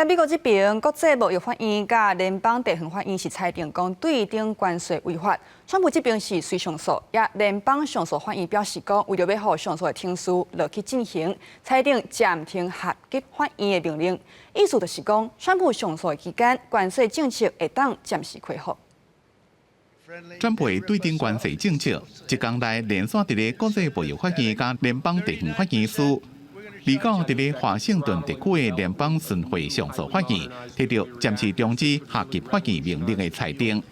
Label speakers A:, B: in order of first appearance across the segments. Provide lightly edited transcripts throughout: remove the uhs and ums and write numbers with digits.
A: 美国这边，国际贸易法院甲联邦地方法院是裁定讲对等关税违法。川普这边是随上诉，也联邦上诉法院表示讲，为了要让上诉的听书落去进行，裁定暂停合急法院的命令。意思就是讲，川普上诉的期间，关税政策会当暂时恢复。
B: 川普的对等关税政策，一天内连续伫咧国际贸易法院甲联邦地方法院诉。离到伫咧华盛顿特区的联邦巡回上诉法院，摕到暂时中止下级法院命令的裁定，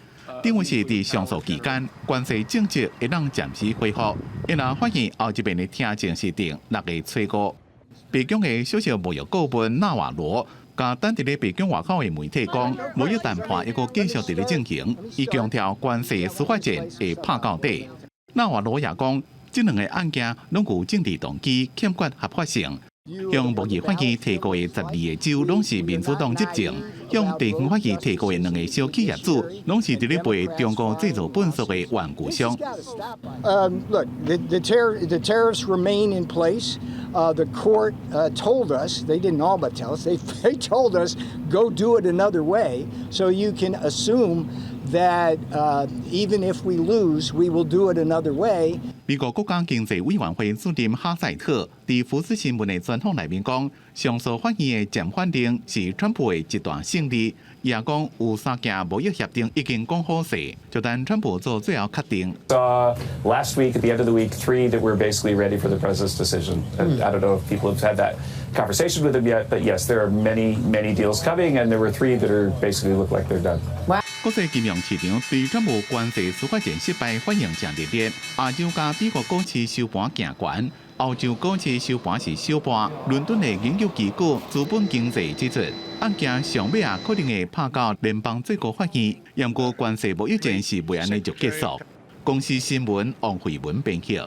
B: 等于是伫上诉期间，关税政策会当暂时恢复。因为法院后一遍的听证是定6月初5。白宫的首席贸易顾问纳瓦罗，甲等伫咧白宫外口的媒体讲，贸易谈判一个继续伫咧进行，伊强调关税司法战会拍到底。纳瓦罗也讲，这两个案件拢有政治动机，欠缺合法性。向贸易法院提过的12个州拢是民主党执政，向地方法院提过的2个小企业主拢是伫咧被中国制造本属的玩具商。
C: Look, the tariffs remain in place. The court told us, they didn't all but tell us, they told us, go do it another way. So you can assume that even if we lose, we will do it another way.
B: 美国国家经济委员会主任哈塞特伫福斯新闻的专访内面讲，上诉法院的暂缓令是川普的一段胜利，也讲有3件贸易协定已经讲好势，就等川普做最后决定。
D: Last week, at the end of the week, 3 that were basically ready for the president's decision. I don't know if people have had that conversation with him yet, but yes, there are many deals coming, and there were 3 that are basically look like they're done.
B: 国际金融市场对川普关税司法战失败反应正热烈，亚洲加美国股市收盘行悬，欧洲股市收盘是小盘。伦敦的研究机构资本经济指出，案件上尾可能会拍到联邦最高法院，不过关税贸易战是未安尼就结束。公司新闻王慧文编辑。